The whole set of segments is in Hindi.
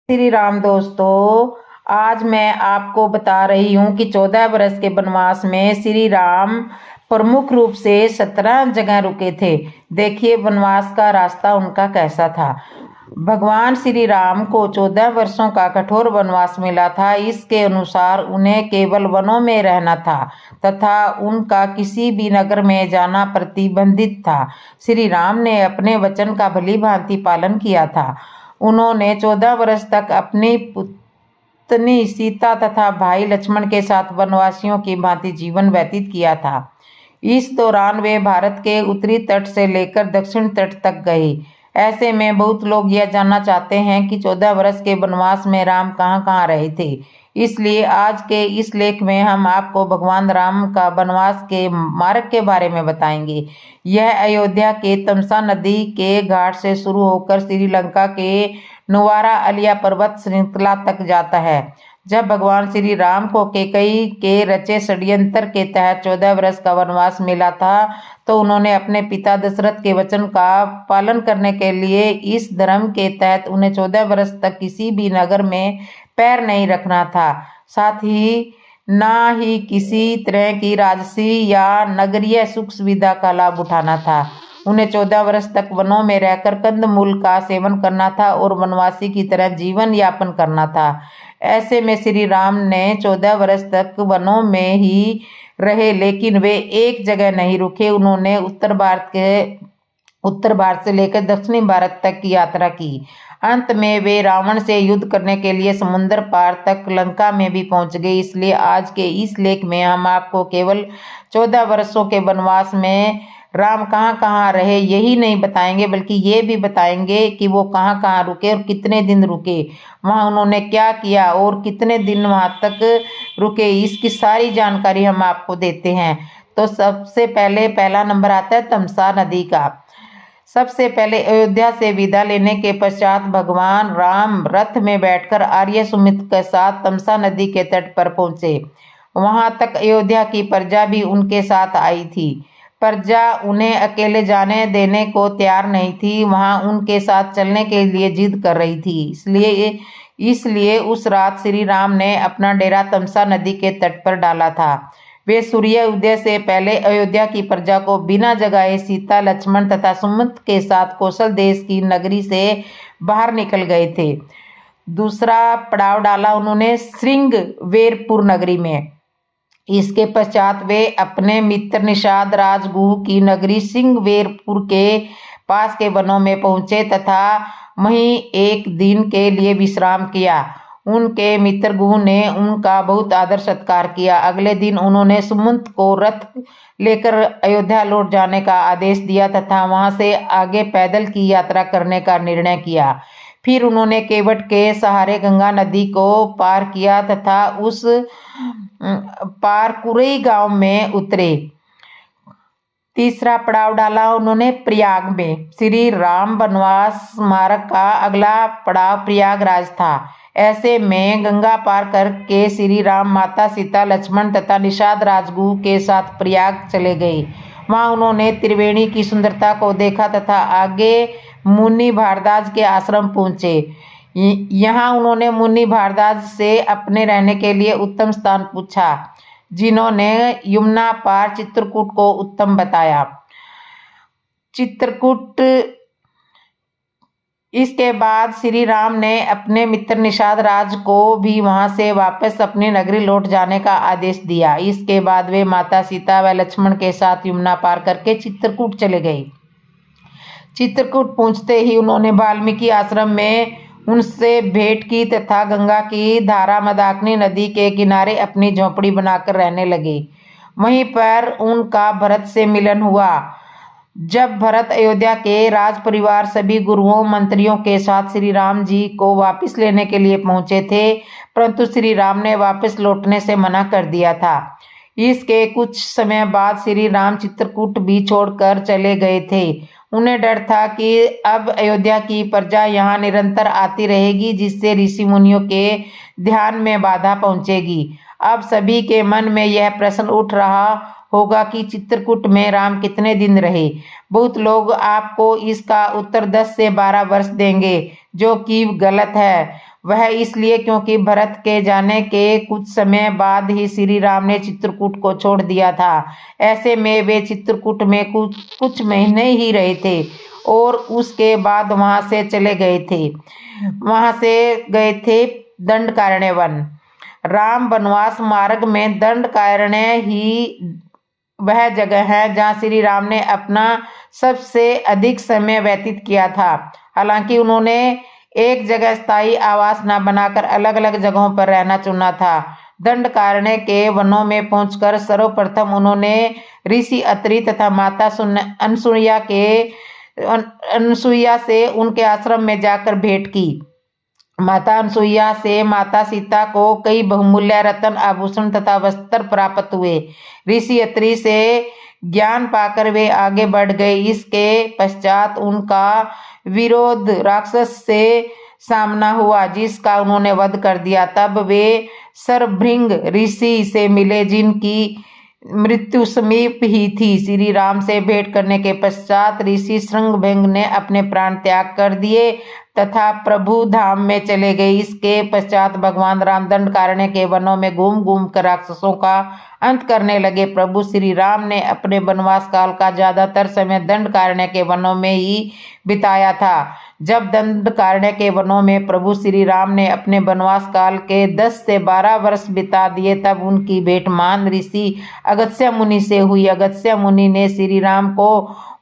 श्री राम दोस्तों, आज मैं आपको बता रही हूँ कि 14 वर्ष के वनवास में श्री राम प्रमुख रूप से 17 जगह रुके थे। देखिए वनवास का रास्ता उनका कैसा था। भगवान श्री राम को 14 वर्षों का कठोर वनवास मिला था। इसके अनुसार उन्हें केवल वनों में रहना था तथा उनका किसी भी नगर में जाना प्रतिबंधित था। श्री राम ने अपने वचन का भली भांति पालन किया था। उन्होंने 14 वर्ष तक अपनी पत्नी सीता तथा भाई लक्ष्मण के साथ वनवासियों की भांति जीवन व्यतीत किया था। इस दौरान वे भारत के उत्तरी तट से लेकर दक्षिण तट तक गए। ऐसे में बहुत लोग यह जानना चाहते हैं कि 14 वर्ष के वनवास में राम कहाँ कहाँ रहे थे। इसलिए आज के इस लेख में हम आपको भगवान राम का वनवास के मार्ग के बारे में बताएंगे। यह अयोध्या के तमसा नदी के घाट से शुरू होकर श्रीलंका के नुवारा अलिया पर्वत श्रृंखला तक जाता है। जब भगवान श्री राम को कैकेयी के रचे षड्यंत्र के तहत 14 वर्ष का वनवास मिला था तो उन्होंने अपने पिता दशरथ के वचन का पालन करने के लिए इस धर्म के तहत उन्हें 14 वर्ष तक किसी भी नगर में पैर नहीं रखना था। साथ ही ना ही किसी तरह की राजसी या नगरीय सुख सुविधा का लाभ उठाना था। उन्हें 14 वर्ष तक वनों में रहकर कंदमूल का सेवन करना था और वनवासी की तरह जीवन यापन करना था। ऐसे में श्री राम ने 14 वर्ष तक वनों में ही रहे, लेकिन वे एक जगह नहीं रुके। उन्होंने उत्तर भारत से लेकर दक्षिणी भारत तक की यात्रा की। अंत में वे रावण से युद्ध करने के लिए समुद्र पार तक लंका में भी पहुंच गए। इसलिए आज के इस लेख में हम आपको केवल 14 वर्षों के वनवास में राम कहाँ कहाँ रहे यही नहीं बताएंगे, बल्कि ये भी बताएंगे कि वो कहाँ कहाँ रुके और कितने दिन रुके, वहाँ उन्होंने क्या किया और कितने दिन वहाँ तक रुके। इसकी सारी जानकारी हम आपको देते हैं। तो सबसे पहले पहला नंबर आता है तमसा नदी का। सबसे पहले अयोध्या से विदा लेने के पश्चात भगवान राम रथ में बैठकर आर्य सुमित के साथ तमसा नदी के तट पर पहुंचे। वहां तक अयोध्या की प्रजा भी उनके साथ आई थी। प्रजा उन्हें अकेले जाने देने को तैयार नहीं थी, वहां उनके साथ चलने के लिए जिद कर रही थी। इसलिए उस रात श्री राम ने अपना डेरा तमसा नदी के तट पर डाला था। वे सूर्य उदय से पहले अयोध्या की प्रजा को बिना जगाए सीता लक्ष्मण तथा सुमित के साथ कौशल देश की नगरी से बाहर निकल गए थे। दूसरा पड़ाव डाला उन्होंने श्रृंगवेरपुर नगरी में। इसके पश्चात वे अपने मित्र निषाद राजगुह की नगरी श्रृंगवेरपुर के पास के वनों में पहुंचे तथा वहीं एक दिन के लिए विश्राम किया। उनके मित्र गुह ने उनका बहुत आदर सत्कार किया। अगले दिन उन्होंने सुमंत को रथ लेकर अयोध्या लौट जाने का आदेश दिया तथा वहां से आगे पैदल की यात्रा करने का निर्णय किया। फिर उन्होंने केवट के सहारे गंगा नदी को पार किया तथा उस पार कुरई गांव में उतरे। तीसरा पड़ाव डाला उन्होंने प्रयाग में। श्री राम वनवास मार्ग का अगला पड़ाव प्रयागराज था। ऐसे में गंगा पार करके श्री राम माता सीता लक्ष्मण तथा निषाद राजगुह के साथ प्रयाग चले गए। वहां उन्होंने त्रिवेणी की सुंदरता को देखा तथा आगे मुनि भारद्वाज के आश्रम पहुंचे। यहाँ उन्होंने मुनि भारद्वाज से अपने रहने के लिए उत्तम स्थान पूछा, जिन्होंने यमुना पार चित्रकूट को उत्तम बताया। चित्रकूट इसके बाद श्री राम ने अपने मित्र निषाद राज को भी वहां से वापस अपनी नगरी लौट जाने का आदेश दिया। इसके बाद वे माता सीता व लक्ष्मण के साथ यमुना पार करके चित्रकूट चले गए। चित्रकूट पहुंचते ही उन्होंने वाल्मीकि आश्रम में उनसे भेंट की तथा गंगा की धारा मंदाकिनी नदी के किनारे अपनी झोंपड़ी बनाकर रहने लगे। वहीं पर उनका भरत से मिलन हुआ। जब भरत अयोध्या के राज परिवार सभी गुरुओं मंत्रियों के साथ श्री राम जी को वापस लेने के लिए पहुंचे थे, परंतु श्री राम ने वापस लौटने से मना कर दिया था। इसके कुछ समय बाद श्री राम चित्रकूट भी छोड़कर चले गए थे। उन्हें डर था कि अब अयोध्या की प्रजा यहाँ निरंतर आती रहेगी, जिससे ऋषि मुनियों के ध्यान में बाधा पहुंचेगी। अब सभी के मन में यह प्रश्न उठ रहा होगा कि चित्रकूट में राम कितने दिन रहे। बहुत लोग आपको इसका उत्तर 10 से 12 वर्ष देंगे, जो कि गलत है। वह इसलिए क्योंकि भरत के जाने के कुछ समय बाद ही श्री राम ने चित्रकूट को छोड़ दिया था। ऐसे में वे चित्रकूट में कुछ महीने ही रहे थे और उसके बाद वहां से चले गए थे दंडकारण्य वन। राम वनवास मार्ग में दंडकारण्य ही वह जगह है जहाँ श्री राम ने अपना सबसे अधिक समय व्यतीत किया था। हालांकि उन्होंने एक जगह स्थायी आवास न बनाकर अलग अलग जगहों पर रहना चुना था। दंडकारण्य के वनों में पहुंचकर सर्वप्रथम उन्होंने ऋषि अत्रि तथा माता अनसुईया से उनके आश्रम में जाकर भेंट की। माता अनसुईया से माता सीता को कई बहुमूल्य रत्न आभूषण तथा वस्त्र प्राप्त हुए। ऋषि अत्रि से ज्ञान पाकर वे आगे बढ़ गए। इसके पश्चात उनका विरोध राक्षस से सामना हुआ जिसका उन्होंने वध कर दिया। तब वे शरभृंग ऋषि से मिले जिनकी मृत्यु समीप ही थी। श्री राम से भेंट करने के पश्चात ऋषि शृंगभृंग ने अपने प्राण त्याग कर दिए तथा प्रभु धाम में चले गए। इसके पश्चात भगवान राम दंडकारण्य के वनों में घूम घूम कर राक्षसों का अंत करने लगे। प्रभु श्री राम ने अपने वनवास काल का ज्यादातर समय दंडकारण्य के वनों में ही बिताया था। जब दंडकारण्य के वनों में प्रभु श्री राम ने अपने वनवास काल के 10 से 12 वर्ष बिता दिए तब उनकी भेंट महान ऋषि अगस्त्य मुनि से हुई। अगस्त्य मुनि ने श्री राम को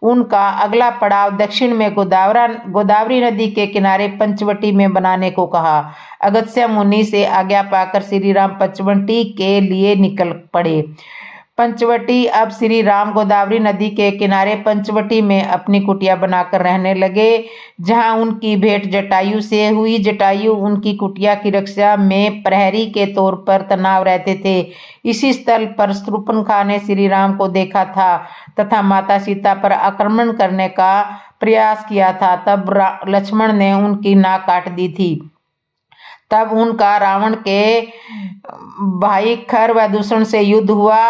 उनका अगला पड़ाव दक्षिण में गोदावरी नदी के किनारे पंचवटी में बनाने को कहा। अगस्त्य मुनि से आज्ञा पाकर श्री राम पंचवटी के लिए निकल पड़े। पंचवटी अब श्री राम गोदावरी नदी के किनारे पंचवटी में अपनी कुटिया बनाकर रहने लगे जहां उनकी भेंट जटायु से हुई। जटायु उनकी कुटिया की रक्षा में प्रहरी के तौर पर तैनात रहते थे। इसी स्थल पर शूर्पणखा ने श्री राम को देखा था तथा माता सीता पर आक्रमण करने का प्रयास किया था। तब लक्ष्मण ने उनकी नाक काट दी थी। तब उनका रावण के भाई खर व दूषण से युद्ध हुआ।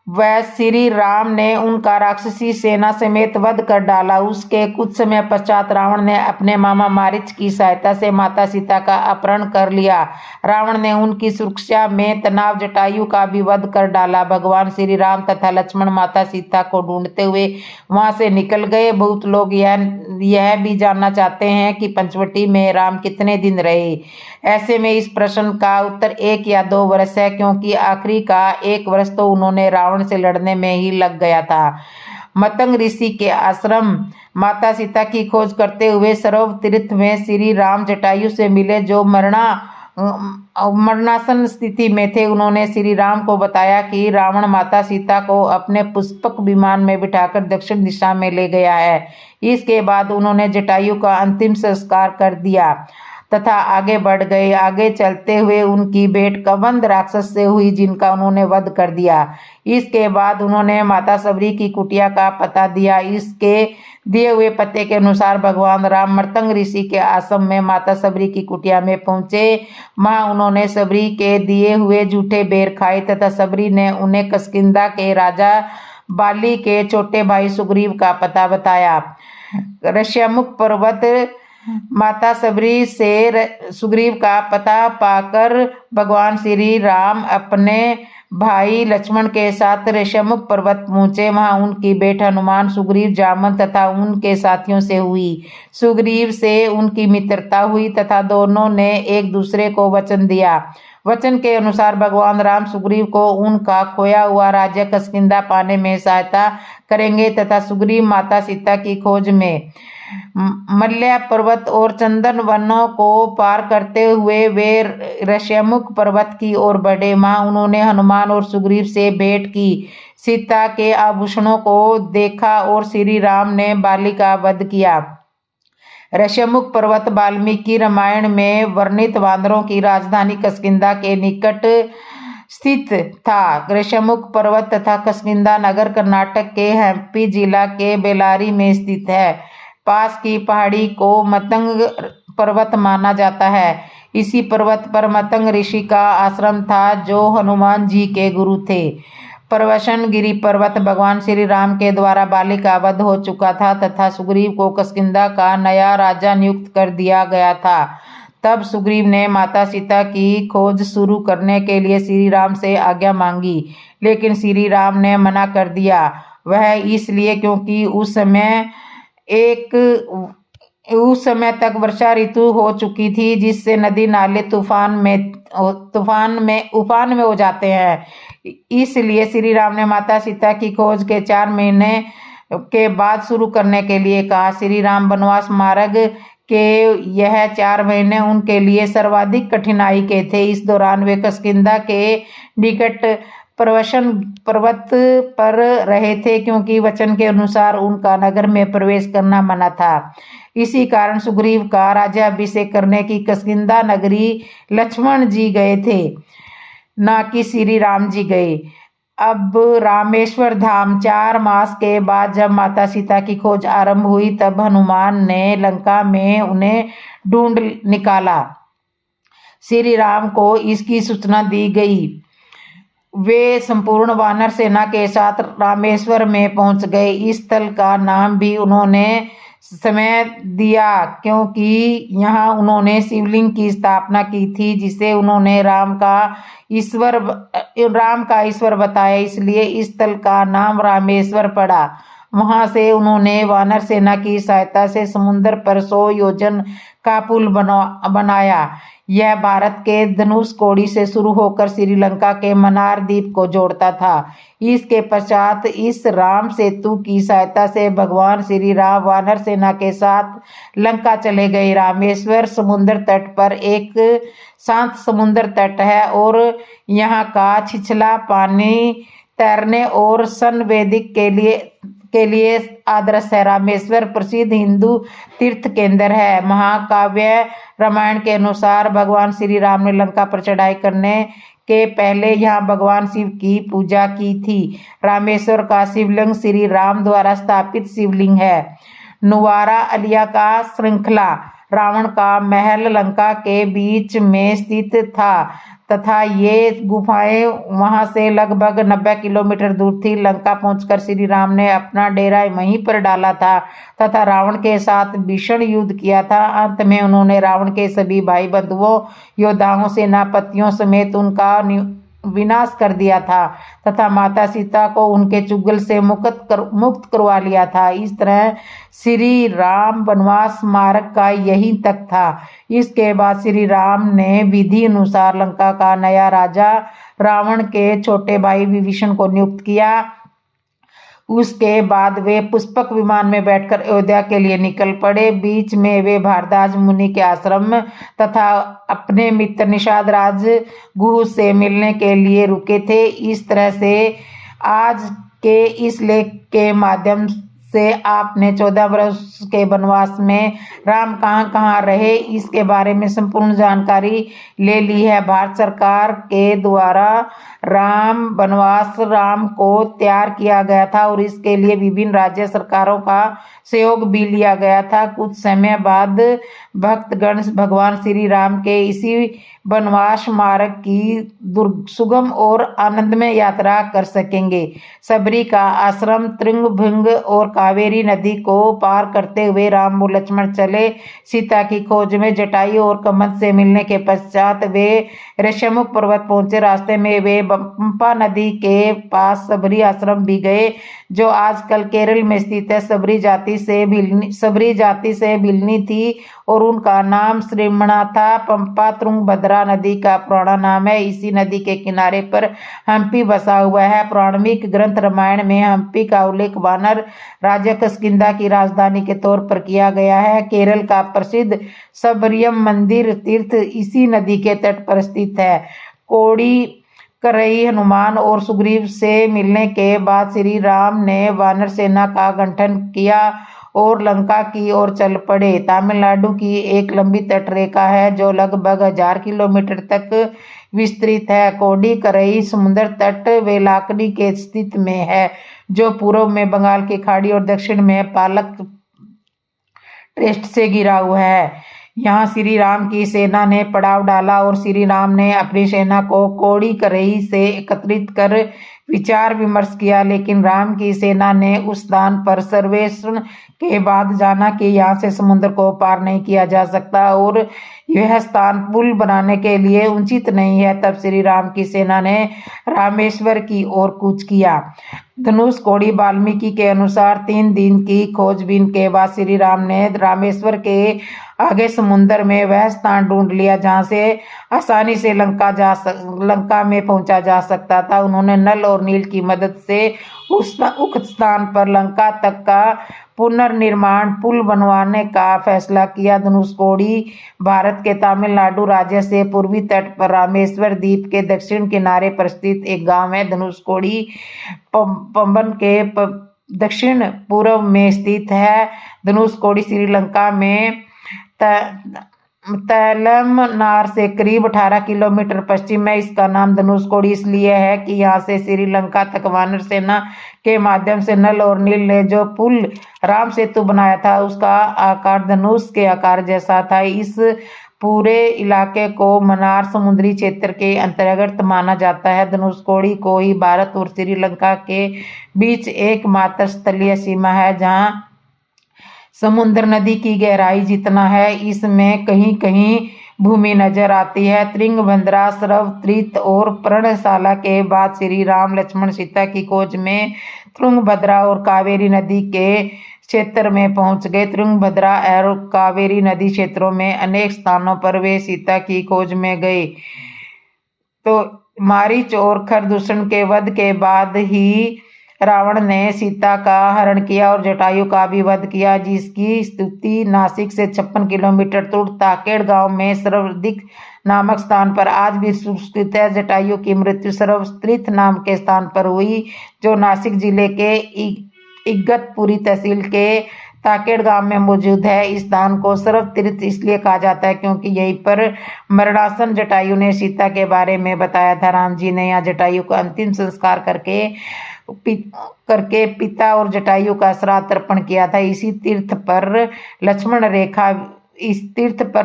वह श्री राम ने उनका राक्षसी सेना समेत वध कर डाला। उसके कुछ समय पश्चात रावण ने अपने मामा मारीच की सहायता से माता सीता का अपहरण कर लिया। रावण ने उनकी सुरक्षा में तनाव जटायु का भी वध कर डाला। भगवान श्री राम तथा लक्ष्मण माता सीता को ढूंढते हुए वहां से निकल गए। बहुत लोग यह भी जानना चाहते हैं कि पंचवटी में राम कितने दिन रहे। ऐसे में इस प्रश्न का उत्तर 1 या 2 वर्ष है क्योंकि आखिरी का 1 वर्ष तो उन्होंने रावण से लड़ने में ही लग गया था। मतंग ऋषि के आश्रम माता सीता की खोज करते हुए सरोवर तीर्थ में श्री राम जटायु से मिले जो मरणासन स्थिति में थे। उन्होंने श्री राम को बताया कि रावण माता सीता को अपने पुष्पक विमान में बिठाकर दक्षिण दिशा में ले गया है। इसके बाद उन्होंने जटायु का अंतिम संस्कार कर दिया तथा आगे बढ़ गए। आगे चलते हुए उनकी भेंट कबंध राक्षस से हुई जिनका उन्होंने वध कर दिया। इसके बाद उन्होंने माता सबरी की कुटिया का पता दिया। इसके दिए हुए पते के अनुसार भगवान राम मर्तंग ऋषि के आश्रम में माता सबरी की कुटिया में पहुंचे। वहां उन्होंने सबरी के दिए हुए झूठे बेर खाए तथा सबरी ने उन्हें किष्किंधा के राजा बाली के छोटे भाई सुग्रीव का पता बताया। ऋष्यमुख पर्वत माता सबरी से सुग्रीव का पता पाकर भगवान श्री राम अपने भाई लक्ष्मण के साथ ऋष्यमुख पर्वत पहुंचे। वहां उनकी भेंट हनुमान सुग्रीव जामन तथा उनके साथियों से हुई। सुग्रीव से उनकी मित्रता हुई तथा दोनों ने एक दूसरे को वचन दिया। वचन के अनुसार भगवान राम सुग्रीव को उनका खोया हुआ राज्य किष्किंधा पाने में सहायता करेंगे तथा सुग्रीव माता सीता की खोज में मल्य पर्वत और चंदन वनों को पार करते हुए वे ऋष्यमुख पर्वत की ओर बढ़े। वहां उन्होंने हनुमान और सुग्रीव से भेंट की, सीता के आभूषणों को देखा और श्री राम ने बाली का वध किया। ऋष्यमुख पर्वत वाल्मीकि रामायण में वर्णित वानरों की राजधानी किष्किंधा के निकट स्थित था। ऋष्यमुख पर्वत तथा किष्किंधा नगर कर्नाटक के हम्पी जिला के बेलारी में स्थित है। पास की पहाड़ी को मतंग पर्वत माना जाता है। इसी पर्वत पर मतंग ऋषि का आश्रम था जो हनुमान जी के गुरु थे। प्रवसन गिरी पर्वत भगवान श्री राम के द्वारा बाली का वध हो चुका था तथा सुग्रीव को किष्किंधा का नया राजा नियुक्त कर दिया गया था। तब सुग्रीव ने माता सीता की खोज शुरू करने के लिए श्री राम से आज्ञा मांगी, लेकिन श्री राम ने मना कर दिया। वह इसलिए क्योंकि उस समय तक वर्षा ऋतु हो चुकी थी, जिससे नदी नाले उफान में हो जाते हैं। इसलिए श्री राम ने माता सीता की खोज के 4 महीने के बाद शुरू करने के लिए कहा। श्री राम वनवास मार्ग के यह 4 महीने उनके लिए सर्वाधिक कठिनाई के थे। इस दौरान वे किष्किंधा के निकट पर्वत पर रहे थे, क्योंकि वचन के अनुसार उनका नगर में प्रवेश करना मना था। इसी कारण सुग्रीव का राज्याभिषेक करने की किष्किंधा नगरी लक्ष्मण जी गए थे, ना कि श्री राम जी गए। अब रामेश्वर धाम 4 मास के बाद जब माता सीता की खोज आरंभ हुई, तब हनुमान ने लंका में उन्हें ढूंढ निकाला। श्री राम को इसकी सूचना दी गई। वे संपूर्ण वानर सेना के साथ रामेश्वर में पहुंच गए। इस स्थल का नाम भी उन्होंने समय दिया क्योंकि यहाँ उन्होंने शिवलिंग की स्थापना की थी, जिसे उन्होंने राम का ईश्वर बताया, इसलिए इस स्थल का नाम रामेश्वर पड़ा। वहां से उन्होंने वानर सेना की सहायता से समुद्र पर 100 योजन का पुल बनाया। यह भारत के धनुषकोडी से शुरू होकर श्रीलंका के मन्नार द्वीप को जोड़ता था। इसके पश्चात इस राम सेतु की सहायता से भगवान श्री राम वानर सेना के साथ लंका चले गए। रामेश्वर समुद्र तट पर एक शांत समुद्र तट है और यहाँ का छिछला पानी तैरने और संवेदिक के लिए आदर्श है। रामेश्वर प्रसिद्ध हिंदू तीर्थ केंद्र है। महाकाव्य रामायण के अनुसार भगवान श्री राम ने लंका पर चढ़ाई करने के पहले यहाँ भगवान शिव की पूजा की थी। रामेश्वर का शिवलिंग श्री राम द्वारा स्थापित शिवलिंग है। नुवारा अलिया का श्रृंखला रावण का महल लंका के बीच में स्थित था तथा ये गुफाएं वहां से लगभग 90 किलोमीटर दूर थी। लंका पहुंचकर श्री राम ने अपना डेरा वहीं पर डाला था तथा रावण के साथ भीषण युद्ध किया था। अंत में उन्होंने रावण के सभी भाई बंधुओं, योद्धाओं, सेनापतियों समेत उनका विनाश कर दिया था तथा माता सीता को उनके चुगल से मुक्त करवा लिया था। इस तरह श्री राम वनवास मार्ग का यही तक था। इसके बाद श्री राम ने विधि अनुसार लंका का नया राजा रावण के छोटे भाई विभीषण को नियुक्त किया। उसके बाद वे पुष्पक विमान में बैठकर अयोध्या के लिए निकल पड़े। बीच में वे भारद्वाज मुनि के आश्रम तथा अपने मित्र निषाद राज गुह से मिलने के लिए रुके थे। इस तरह से आज के इस लेख के माध्यम से आपने 14 वर्ष के वनवास में राम कहाँ कहाँ रहे इसके बारे में संपूर्ण जानकारी ले ली है। भारत सरकार के द्वारा राम को तैयार किया गया था और इसके लिए विभिन्न राज्य सरकारों का सहयोग भी लिया गया था। कुछ समय बाद भक्तगण भगवान श्री राम के इसी वनवास मार्ग की सुगम और आनंदमय यात्रा कर सकेंगे। सबरी का आश्रम त्रिभंग और कावेरी नदी को पार करते हुए राम और लक्ष्मण चले। सीता की खोज में जटायु और कमंद से मिलने के पश्चात वे ऋषमुख पर्वत पहुंचे। रास्ते में वे पंपा नदी के पास सबरी आश्रम भी गए, जो आजकल केरल में स्थित है। सबरी जाति से भिलनी थी और उनका नाम श्रीमणा था। पंपा तुंगभद्रा नदी का पुराना नाम है। इसी नदी के किनारे पर हम्पी बसा हुआ है। पौराणिक ग्रंथ रामायण में हम्पी का उल्लेख वानर राज्य किष्किंधा की राजधानी के तौर पर किया गया है। केरल का प्रसिद्ध सबरियम मंदिर तीर्थ इसी नदी के तट पर स्थित है। कोडी करई हनुमान और सुग्रीव से मिलने के बाद श्री राम ने वानर सेना का गठन किया और लंका की ओर चल पड़े। तमिलनाडु की एक लंबी तट रेखा है जो लगभग 1000 किलोमीटर तक विस्तृत है। कोडी करई समुद्र तट वेलाकनी के स्थित में है, जो पूर्व में बंगाल की खाड़ी और दक्षिण में पालक टेस्ट से घिरा हुआ है। यहाँ श्री राम की सेना ने पड़ाव डाला और श्री राम ने अपनी सेना को कोडी करई से एकत्रित कर विचार विमर्श किया, लेकिन राम की सेना ने उस स्थान पर सर्वेक्षण के बाद जाना कि यहाँ से समुद्र को पार नहीं किया जा सकता और यह स्थान पुल बनाने के लिए उचित नहीं है। तब श्री राम की सेना ने रामेश्वर की ओर कूच किया। धनुषकोडी वाल्मीकि के अनुसार 3 दिन की खोजबीन के बाद श्री राम ने रामेश्वर के आगे समुद्र में वह स्थान ढूंढ लिया जहां से आसानी से लंका में पहुंचा जा सकता था। उन्होंने नल और नील की मदद से उक्त स्थान पर लंका तक का पुनर्निर्माण पुल बनवाने का फैसला किया। धनुषकोडी भारत के तमिलनाडु राज्य से पूर्वी तट पर रामेश्वर द्वीप के दक्षिण किनारे पर स्थित एक गांव है। धनुषकोडी पंबन के दक्षिण पूर्व में स्थित है। धनुषकोडी श्रीलंका में तलमनार से करीब 18 किलोमीटर पश्चिम में। इसका नाम धनुषकोडी इसलिए है कि यहाँ से श्रीलंका तक वानर सेना के माध्यम से नल और नील ने जो पुल राम सेतु बनाया था उसका आकार धनुष के आकार जैसा था। इस पूरे इलाके को मन्नार समुद्री क्षेत्र के अंतर्गत माना जाता है। धनुषकोडी को ही भारत और श्रीलंका के बीच एकमात्र स्थलीय सीमा है जहाँ समुद्र नदी की गहराई जितना है इसमें कहीं कहीं भूमि नजर आती है। त्रिंगभद्रा, सरवतीर्थ और पर्णशाला के बाद श्री राम लक्ष्मण सीता की खोज में तुंगभद्रा और कावेरी नदी के क्षेत्र में पहुंच गए। तुंगभद्रा और कावेरी नदी क्षेत्रों में अनेक स्थानों पर वे सीता की खोज में गए। तो मारीच और खरदूषण के वध के बाद ही रावण ने सीता का हरण किया और जटायु का भी वध किया, जिसकी स्तुति नासिक से 56 किलोमीटर दूर ताकेड़ गांव में सरवतीर्थ नामक स्थान पर आज भी सुस्थित है। जटायु की मृत्यु सरवतीर्थ नाम के स्थान पर हुई जो नासिक जिले के इगतपुरी तहसील के ताकेड़ गांव में मौजूद है। इस स्थान को सरवतीर्थ इसलिए कहा जाता है क्योंकि यहीं पर मरणासन जटायु ने सीता के बारे में बताया था। राम जी ने यहाँ जटायु का अंतिम संस्कार करके पिता और जटायु का श्राद्ध अर्पण किया था। इस तीर्थ पर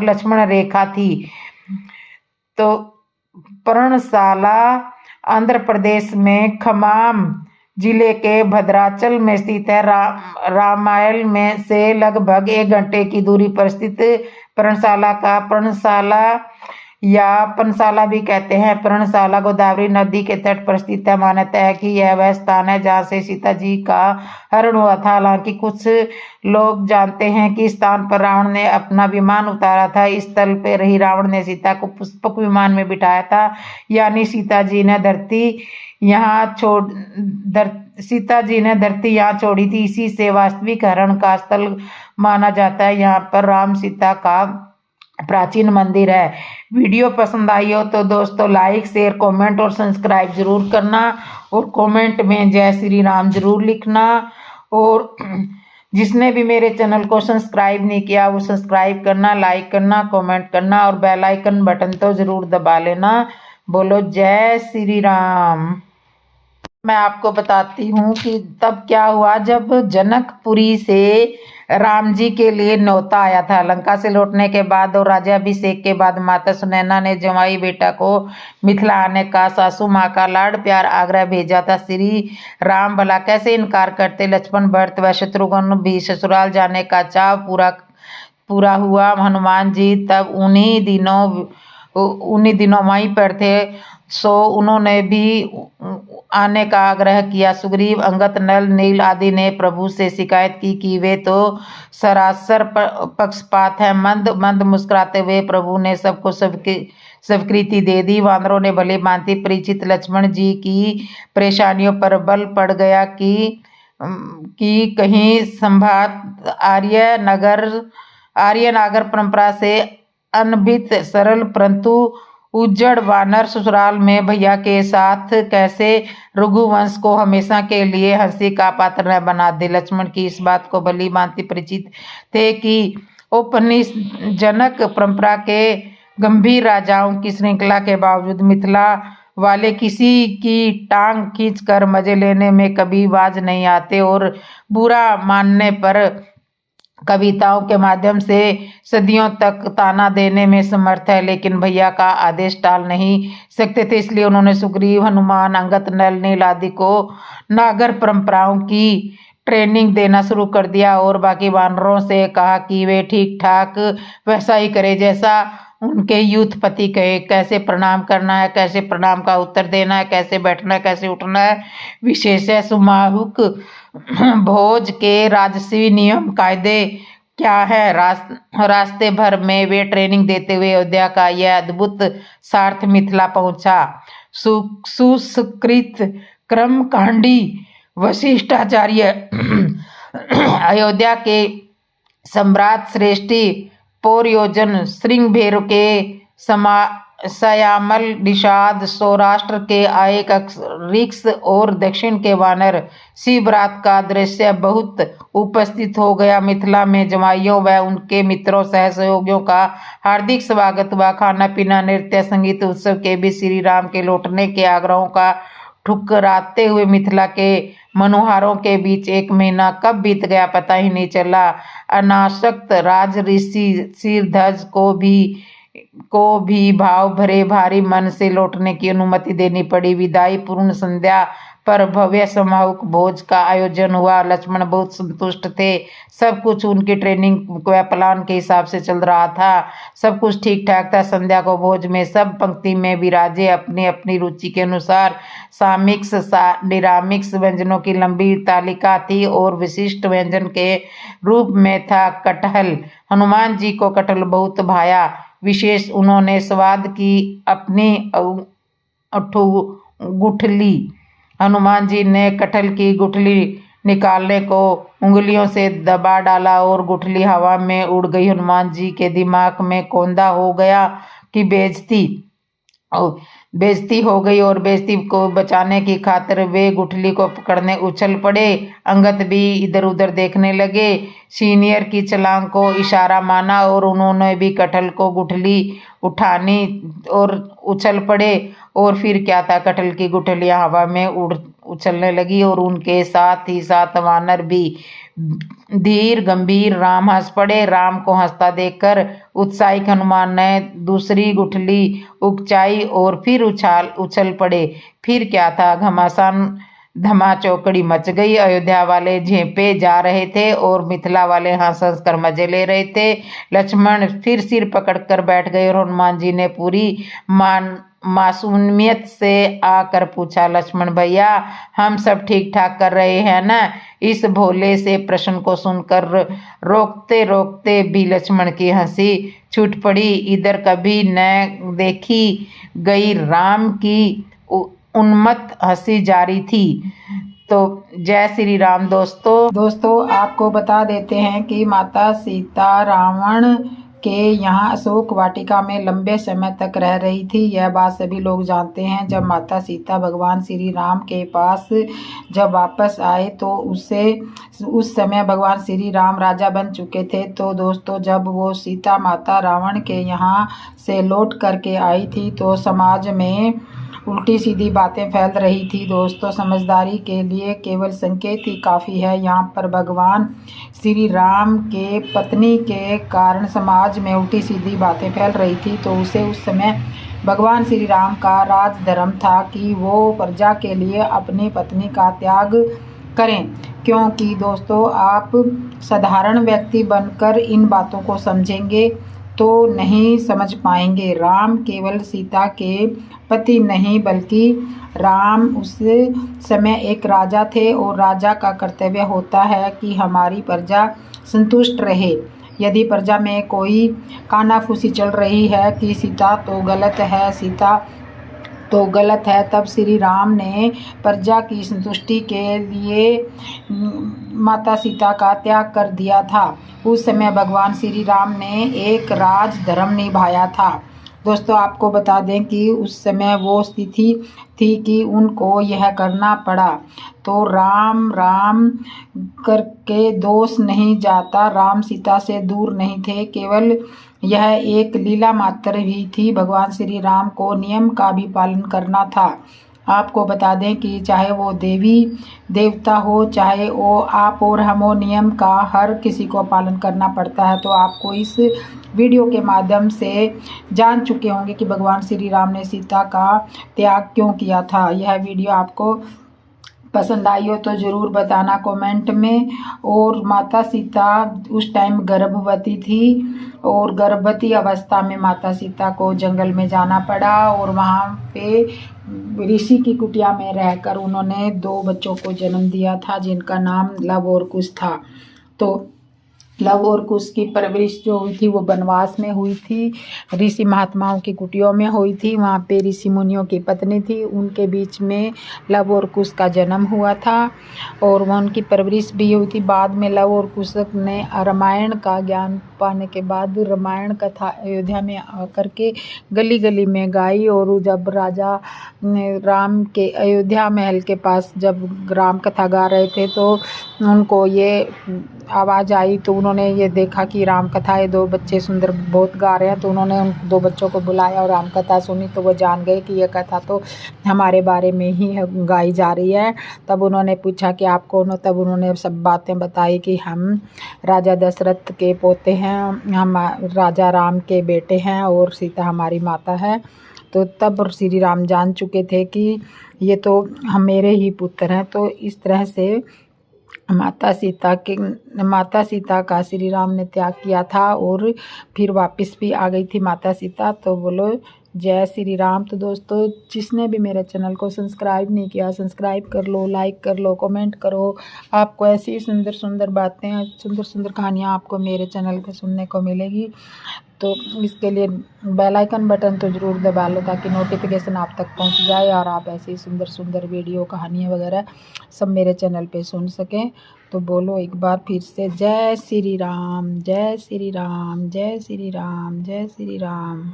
लक्ष्मण रेखा थी। तो पर्णशाला आंध्र प्रदेश में खम्मम जिले के भद्राचल में स्थित है। रामायण में से लगभग 1 घंटे की दूरी पर स्थित पर्णशाला या पनशाला भी कहते हैं। पर्णशाला गोदावरी नदी के तट पर स्थित है। मान्यता है कि यह वह स्थान है जहाँ से सीता जी का हरण हुआ था। हालांकि कुछ लोग जानते हैं कि इस स्थान पर रावण ने अपना विमान उतारा था। इस स्थल पर ही रावण ने सीता को पुष्पक विमान में बिठाया था, यानी सीता जी ने धरती यहाँ छोड़ी थी। इसी से वास्तविक हरण का स्थल माना जाता है। यहाँ पर राम सीता का प्राचीन मंदिर है। वीडियो पसंद आई हो तो दोस्तों लाइक, शेयर, कमेंट और सब्सक्राइब जरूर करना और कमेंट में जय श्री राम जरूर लिखना। और जिसने भी मेरे चैनल को सब्सक्राइब नहीं किया वो सब्सक्राइब करना, लाइक करना, कमेंट करना और बेल आइकन बटन तो जरूर दबा लेना। बोलो जय श्री राम। मैं आपको बताती हूँ कि तब क्या हुआ जब जनकपुरी से राम जी के लिए न्योता आया था। लंका से लौटने के बाद और राज्याभिषेक के बाद माता सुनैना ने जमाई बेटा को मिथिला आने का सासू माँ का लाड प्यार आग्रह भेजा था। श्री राम भला कैसे इनकार करते। लक्ष्मण, भरत व शत्रुघ्न भी ससुराल जाने का चाव पूरा हुआ। हनुमान जी तब उन्हीं दिनों वहीं पर थे, सो उन्होंने भी आने का आग्रह किया। सुग्रीव, अंगद, नल, नील आदि ने प्रभु से शिकायत की कि वे तो सरासर पक्षपात है। मंद मुस्कुराते हुए प्रभु ने सबको स्वीकृति दे दी। वानरों ने भली भांति परिचित लक्ष्मण जी की परेशानियों पर बल पड़ गया कि कहीं संभात आर्य नागर परंपरा से अनभित सरल परंतु उज्जड़ वानर ससुराल में भैया के साथ कैसे रघुवंश को हमेशा के लिए हंसी का पात्र न बना दे। लक्ष्मण की इस बात को भली भांति परिचित थे कि उपनिषदजनक परंपरा के गंभीर राजाओं की श्रृंखला के बावजूद मिथिला वाले किसी की टांग खींचकर मजे लेने में कभी बाज नहीं आते और बुरा मानने पर कविताओं के माध्यम से सदियों तक ताना देने में समर्थ है। लेकिन भैया का आदेश टाल नहीं सकते थे, इसलिए उन्होंने सुग्रीव, हनुमान, अंगद, नल, नील आदि को नागर परंपराओं की ट्रेनिंग देना शुरू कर दिया और बाकी वानरों से कहा कि वे ठीक ठाक वैसा ही करे जैसा उनके यूथ पति कहे कैसे प्रणाम करना है, कैसे प्रणाम का उत्तर देना है, कैसे बैठना है, कैसे उठना है। विशेष समाहुक भोज के राजसी नियम कायदे क्या है। रास्ते भर में वे ट्रेनिंग देते हुए अयोध्या का यह अद्भुत सार्थ मिथिला पहुंचा। सुसंस्कृत क्रमकांडी वशिष्ठाचार्य अयोध्या के सम्राट श्रेष्ठी पौरयोजन श्रृंगभेर के सयामल निषाद सौराष्ट्र के आए रिक्स और दक्षिण के वानर शिवरात का दृश्य बहुत उपस्थित हो गया। मिथिला में जमाइयों व उनके मित्रों सहयोगियों का हार्दिक स्वागत हुआ। खाना पीना नृत्य संगीत उत्सव के भी श्री राम के लौटने के आग्रहों का ठुकराते हुए मिथिला के मनोहारों के बीच एक महीना कब बीत गया पता ही नहीं चला। अनासक्त राज ऋषि सिरध्वज को भी भाव भरे भारी मन से लौटने की अनुमति देनी पड़ी। विदाई पूर्ण संध्या पर भव्य समाहुक भोज का आयोजन हुआ। लक्ष्मण बहुत संतुष्ट थे। सब कुछ उनकी ट्रेनिंग व प्लान के हिसाब से चल रहा था। सब कुछ ठीक ठाक था। संध्या को भोज में सब पंक्ति में विराजे अपनी अपनी रुचि के अनुसार सामिक्स निरामिक्स व्यंजनों की लंबी तालिका थी और विशिष्ट व्यंजन के रूप में था कटहल। हनुमान जी को कटहल बहुत भाया। विशेष उन्होंने स्वाद की अपनी गुठली। हनुमान जी ने कटहल की गुठली निकालने को उंगलियों से दबा डाला और गुठली हवा में उड़ गई। हनुमान जी के दिमाग में कौंधा हो गया कि बेइज्जती हो गई और बेइज्जती को बचाने की खातिर वे गुठली को पकड़ने उछल पड़े। अंगद भी इधर उधर देखने लगे। सीनियर की छलांग को इशारा माना और उन्होंने भी कटहल को गुठली उठानी और उछल पड़े। और फिर क्या था, कटहल की गुठलियां हवा में उछलने लगी और उनके साथ ही साथ वानर भी। धीर गंभीर राम हंस पड़े। राम को हंसता देखकर उत्साहित हनुमान ने दूसरी गुठली उगचाई और फिर उछल पड़े। फिर क्या था, घमासान धमा चौकड़ी मच गई। अयोध्या वाले झेपे जा रहे थे और मिथिला वाले हंस हंस कर मजे ले रहे थे। लक्ष्मण फिर सिर पकड़कर बैठ गए और हनुमान जी ने पूरी मासूमियत से आकर पूछा, लक्ष्मण भैया हम सब ठीक ठाक कर रहे हैं ना। इस भोले से प्रश्न को सुनकर रोकते रोकते भी लक्ष्मण की हंसी छूट पड़ी। इधर कभी न देखी गई राम की उन्मत्त हंसी जारी थी। तो जय श्री राम। दोस्तों आपको बता देते हैं कि माता सीता रावण के यहाँ अशोक वाटिका में लंबे समय तक रह रही थी। यह बात सभी लोग जानते हैं। जब माता सीता भगवान श्री राम के पास जब वापस आए तो उस समय भगवान श्री राम राजा बन चुके थे। तो दोस्तों जब वो सीता माता रावण के यहाँ से लौट करके आई थी तो समाज में उल्टी सीधी बातें फैल रही थी। दोस्तों समझदारी के लिए केवल संकेत ही काफ़ी है। यहाँ पर भगवान श्री राम के पत्नी के कारण समाज में उल्टी सीधी बातें फैल रही थी। तो उस समय भगवान श्री राम का राज धर्म था कि वो प्रजा के लिए अपनी पत्नी का त्याग करें। क्योंकि दोस्तों आप साधारण व्यक्ति बनकर इन बातों को समझेंगे तो नहीं समझ पाएंगे। राम केवल सीता के पति नहीं बल्कि राम उस समय एक राजा थे और राजा का कर्तव्य होता है कि हमारी प्रजा संतुष्ट रहे। यदि प्रजा में कोई कानाफूसी चल रही है कि सीता तो गलत है तब श्री राम ने प्रजा की संतुष्टि के लिए माता सीता का त्याग कर दिया था। उस समय भगवान श्री राम ने एक राज धर्म निभाया था। दोस्तों आपको बता दें कि उस समय वो स्थिति थी कि उनको यह करना पड़ा। तो राम राम करके दोष नहीं जाता। राम सीता से दूर नहीं थे, केवल यह एक लीला मात्र ही थी। भगवान श्री राम को नियम का भी पालन करना था। आपको बता दें कि चाहे वो देवी देवता हो, चाहे वो आप और हम हो, नियम का हर किसी को पालन करना पड़ता है। तो आपको इस वीडियो के माध्यम से जान चुके होंगे कि भगवान श्री राम ने सीता का त्याग क्यों किया था। यह वीडियो आपको पसंद आई हो तो ज़रूर बताना कमेंट में। और माता सीता उस टाइम गर्भवती थी और गर्भवती अवस्था में माता सीता को जंगल में जाना पड़ा और वहाँ पे ऋषि की कुटिया में रहकर उन्होंने 2 बच्चों को जन्म दिया था जिनका नाम लव और कुश था। तो लव और कुश की परवरिश जो हुई थी वो वनवास में हुई थी, ऋषि महात्माओं की कुटियों में हुई थी। वहाँ पे ऋषि मुनियों की पत्नी थी, उनके बीच में लव और कुश का जन्म हुआ था और वह उनकी परवरिश भी हुई थी। बाद में लव और कुश ने रामायण का ज्ञान पाने के बाद रामायण कथा अयोध्या में आकर के गली गली में गाई। और जब राजा राम के अयोध्या महल के पास जब राम कथा गा रहे थे तो उनको ये आवाज़ आई, तो उन्होंने ये देखा कि राम कथा ये 2 बच्चे सुंदर बहुत गा रहे हैं, तो उन्होंने उन 2 बच्चों को बुलाया और राम कथा सुनी। तो वो जान गए कि ये कथा तो हमारे बारे में ही गाई जा रही है। तब उन्होंने पूछा कि आप कौन हो? तब उन्होंने सब बातें बताई कि हम राजा दशरथ के पोते हैं, हम राजा राम के बेटे हैं और सीता हमारी माता है। तो तब श्री राम जान चुके थे कि ये तो हम मेरे ही पुत्र हैं। तो इस तरह से माता सीता का श्री राम ने त्याग किया था और फिर वापस भी आ गई थी माता सीता। तो बोलो जय श्री राम। तो दोस्तों जिसने भी मेरे चैनल को सब्सक्राइब नहीं किया सब्सक्राइब कर लो, लाइक कर लो, कमेंट करो। आपको ऐसी सुंदर सुंदर बातें, सुंदर सुंदर कहानियाँ आपको मेरे चैनल पे सुनने को मिलेगी। तो इसके लिए बेल आइकन बटन तो ज़रूर दबा लो ताकि नोटिफिकेशन आप तक पहुंच जाए और आप ऐसी सुंदर सुंदर वीडियो कहानियाँ वगैरह सब मेरे चैनल पे सुन सकें। तो बोलो एक बार फिर से जय श्री राम, जय श्री राम, जय श्री राम, जय श्री राम।